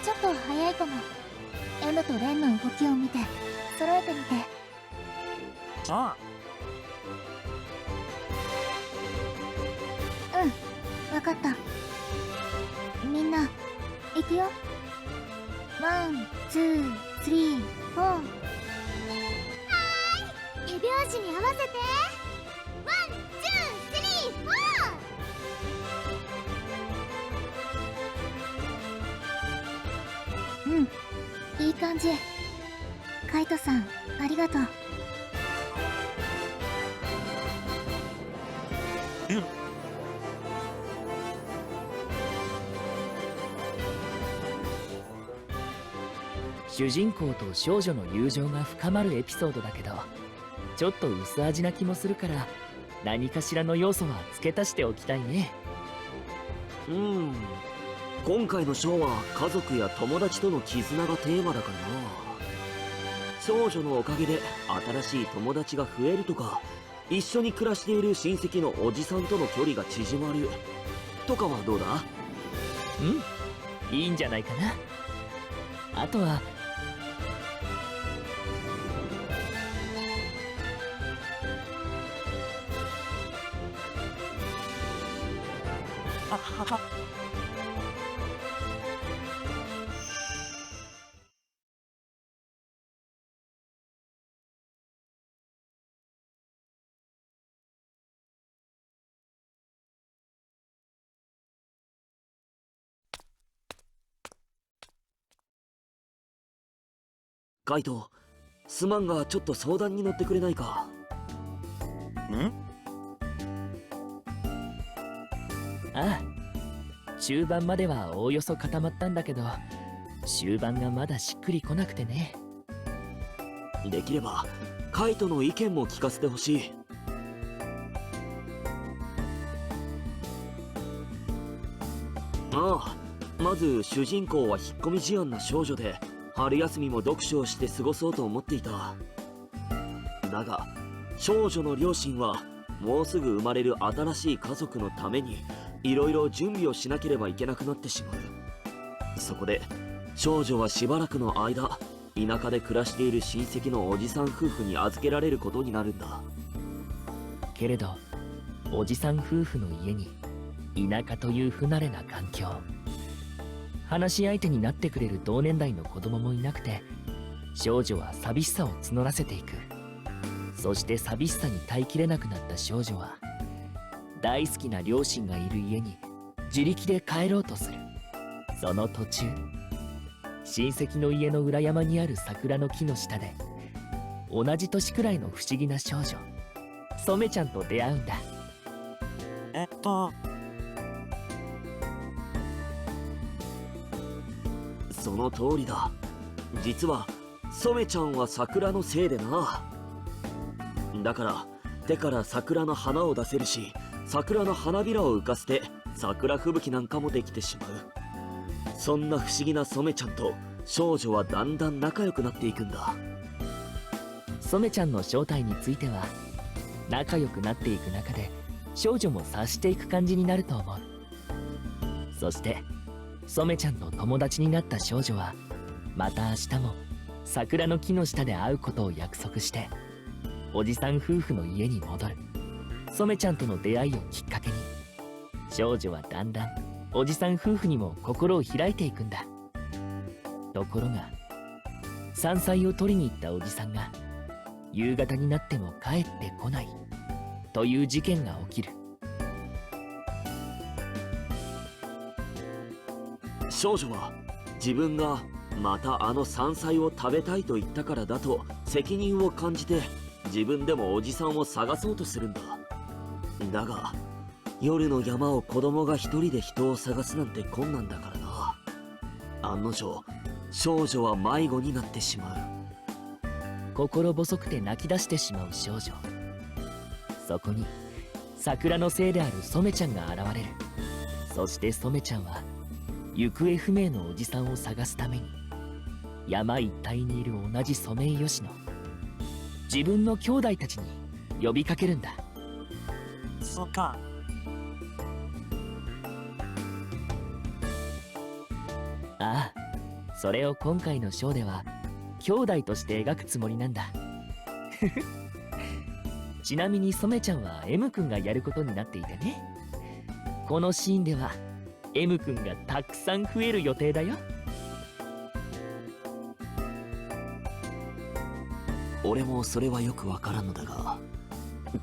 ちょっと早いかも。M とレンの動きを見て揃えてみて。あうん、わかった。みんな行くよ。ワン、ツー、スリー、フォー。はーい、手拍子に合わせて。ワン、ツー、スリー、フォー。うん、いい感じ。カイトさん、ありがとう。うん。主人公と少女の友情が深まるエピソードだけど、ちょっと薄味な気もするから、何かしらの要素は付け足しておきたいね。今回のショーは家族や友達との絆がテーマだからな。少女のおかげで新しい友達が増えるとか、一緒に暮らしている親戚のおじさんとの距離が縮まるとかはどうだ？いいんじゃないかな。あとはははは。カイト、すまんがちょっと相談に乗ってくれないか？ああ、中盤まではおおよそ固まったんだけど、終盤がまだしっくりこなくてね。できればカイトの意見も聞かせてほしい。ああ、まず主人公は引っ込み思案な少女で、春休みも読書をして過ごそうと思っていた。だが少女の両親はもうすぐ生まれる新しい家族のためにいろいろ準備をしなければいけなくなってしまう。そこで少女はしばらくの間、田舎で暮らしている親戚のおじさん夫婦に預けられることになるんだ。けれど、おじさん夫婦の家に田舎という不慣れな環境、話し相手になってくれる同年代の子供もいなくて、少女は寂しさを募らせていく。そして寂しさに耐えきれなくなった少女は、大好きな両親がいる家に自力で帰ろうとする。その途中、親戚の家の裏山にある桜の木の下で、同じ年くらいの不思議な少女、染ちゃんと出会うんだ。その通りだ。実は染ちゃんは桜のせいでな。だから手から桜の花を出せるし、桜の花びらを浮かせて桜吹雪なんかもできてしまう。そんな不思議な染ちゃんと少女はだんだん仲良くなっていくんだ。染ちゃんの正体については、仲良くなっていく中で少女も察していく感じになると思う。そして染ちゃんと友達になった少女は、また明日も桜の木の下で会うことを約束して、おじさん夫婦の家に戻る。染ちゃんとの出会いをきっかけに、少女はだんだんおじさん夫婦にも心を開いていくんだ。ところが、山菜を取りに行ったおじさんが夕方になっても帰ってこないという事件が起きる。少女は自分がまたあの山菜を食べたいと言ったからだと責任を感じて、自分でもおじさんを探そうとするんだ。だが夜の山を子供が一人で人を探すなんて困難だからな。案の定少女は迷子になってしまう。心細くて泣き出してしまう少女。そこに桜のせいである染ちゃんが現れる。そして染ちゃんは行方不明のおじさんを探すために、山一帯にいる同じソメイヨシノ、自分の兄弟たちに呼びかけるんだ。そうか。ああ、それを今回のショーでは兄弟として描くつもりなんだ。ちなみに染ちゃんは M 君がやることになっていてね、このシーンでは M 君がたくさん増える予定だよ。俺もそれはよくわからんのだが、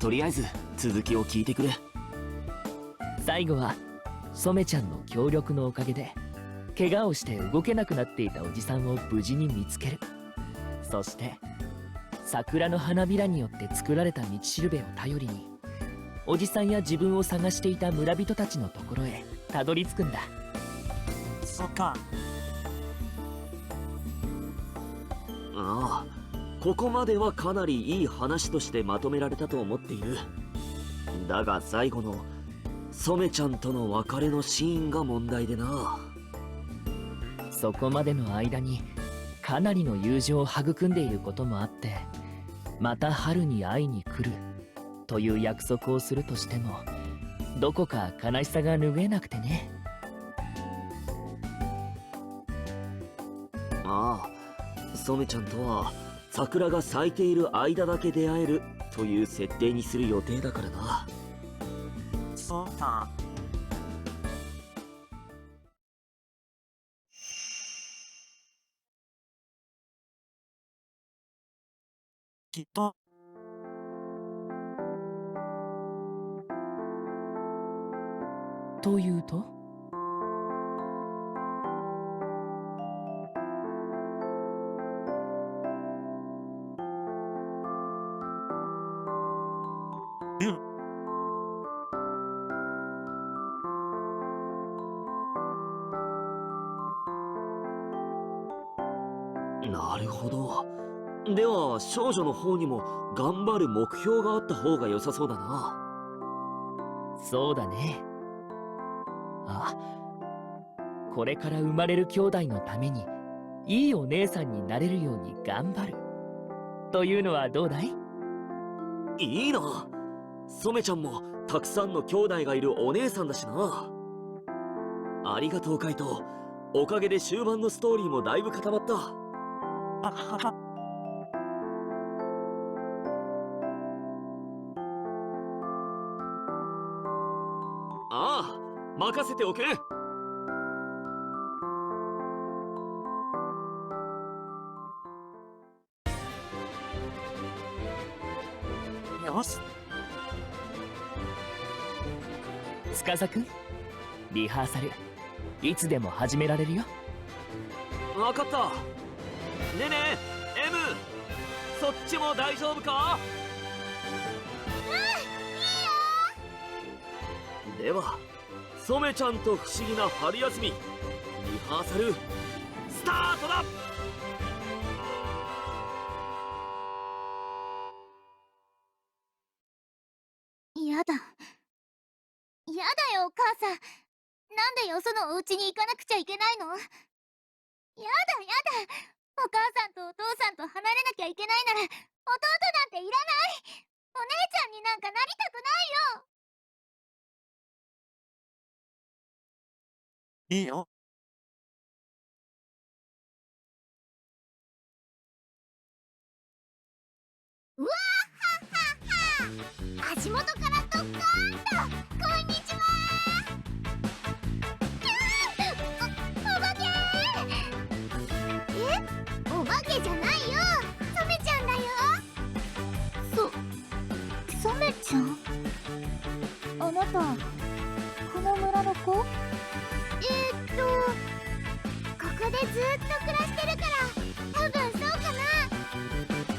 とりあえず続きを聞いてくれ。最後は染ちゃんの協力のおかげで怪我をして動けなくなっていたおじさんを無事に見つける。そして桜の花びらによって作られた道しるべを頼りにおじさんや自分を探していた村人たちのところへたどり着くんだ。そっか。ああ、ここまではかなりいい話としてまとめられたと思っている。だが最後の染ちゃんとの別れのシーンが問題でな。そこまでの間にかなりの友情を育んでいることもあって、また春に会いに来るという約束をするとしてもどこか悲しさが拭えなくてね。ああ、染ちゃんとは桜が咲いている間だけ出会えるという設定にする予定だからな。そうか。きっと。というと？うん。なるほど。では少女の方にも頑張る目標があった方が良さそうだな。そうだね。あ、これから生まれる兄弟のためにいいお姉さんになれるように頑張るというのはどうだい？いいな。染ちゃんもたくさんの兄弟がいるお姉さんだしな。ありがとうカイト。おかげで終盤のストーリーもだいぶ固まった。あはは。ああ、任せておけ。よし。司くん、リハーサルいつでも始められるよ。わかった。ねえねえ M、 そっちも大丈夫か？では染ちゃんと不思議な春休みリハーサルスタートだ。やだよお母さん。なんでよそのお家に行かなくちゃいけないの？やだ。お母さんとお父さんと離れなきゃいけないなら弟なんていらない。お姉ちゃんになんかなりたくないよ。いいよ。うわーはっはっは。足元からドッカーンとこんにちはー。お化けー。お化けじゃないよ、染ちゃんだよ。染ちゃん？あなたこの村の子？ここでずっと暮らしてるから多分そうかな。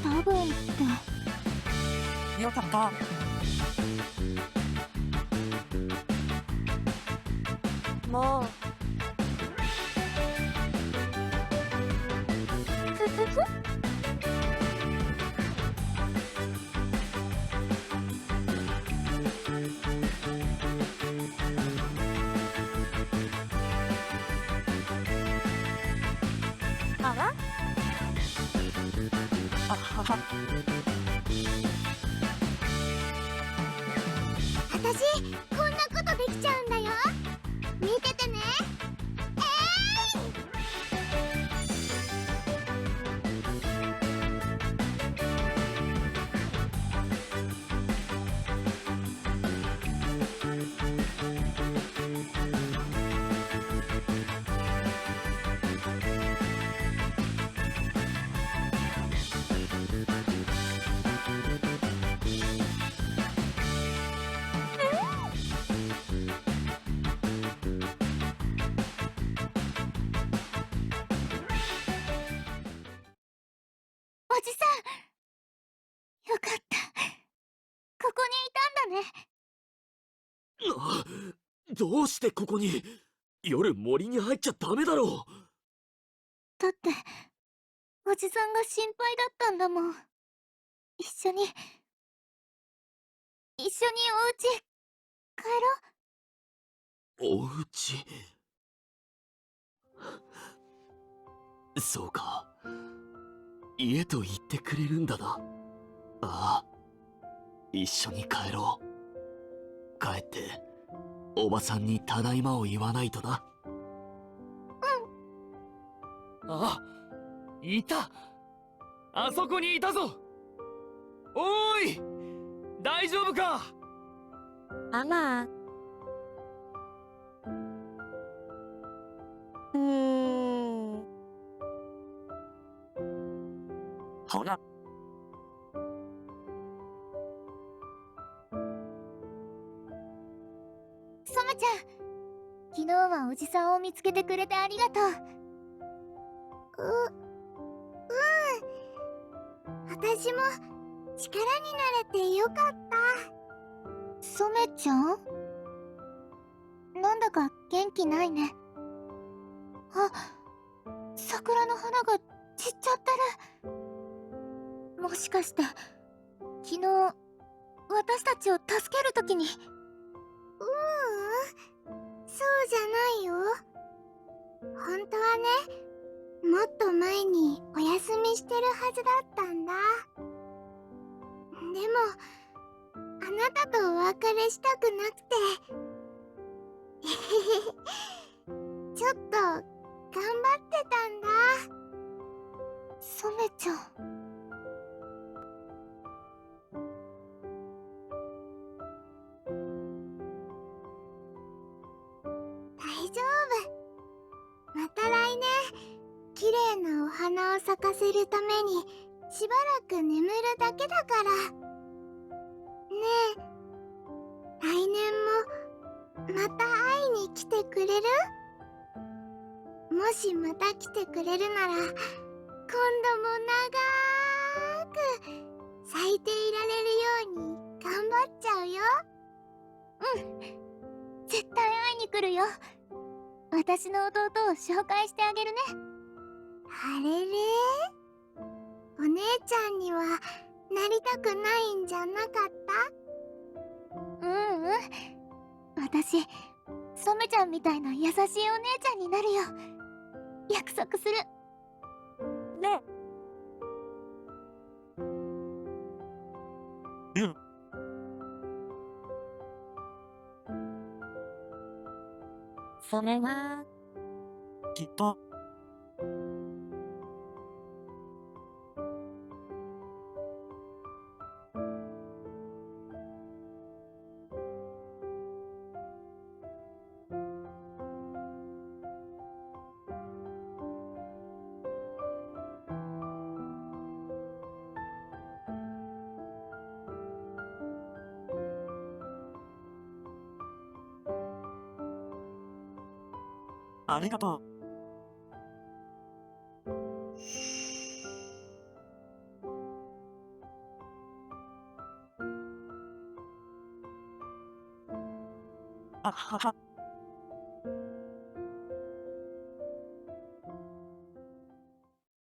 多分ってよかった。もうあら？あはは。私こんなことできちゃうんだよ。見ててね。おじさん、よかった。ここにいたんだね。どうしてここに？夜森に入っちゃダメだろう。だって、おじさんが心配だったんだもん。一緒にお家帰ろお家。そうか、家と言ってくれるんだな。ああ、一緒に帰ろう。帰っておばさんにただいまを言わないとな。あ、いた。あそこにいたぞ。おーい、大丈夫か？あら。うーん。ほら、ソムちゃん、昨日はおじさんを見つけてくれてありがとう。私も力になれてよかった。ソメちゃん、なんだか元気ないね。あ、桜の花が散っちゃってる。もしかして昨日私たちを助けるときに。そうじゃないよ。本当はね、もっと前にお休みしてるはずだったんだ。でもあなたとお別れしたくなくてちょっと頑張ってたんだ。ソメちゃん、大丈夫。また来年綺麗なお花を咲かせるためにしばらく眠るだけだから。ねえ、来年もまた会いに来てくれる？もしまた来てくれるなら、今度も長く咲いていられるように頑張っちゃうよ。絶対会いに来るよ。私の弟を紹介してあげるね。あれれ？お姉ちゃんにはなりたくないんじゃなかった？私、ソメちゃんみたいな優しいお姉ちゃんになるよ。約束する。ね。うん、それは、きっと。ありがとう。あはは。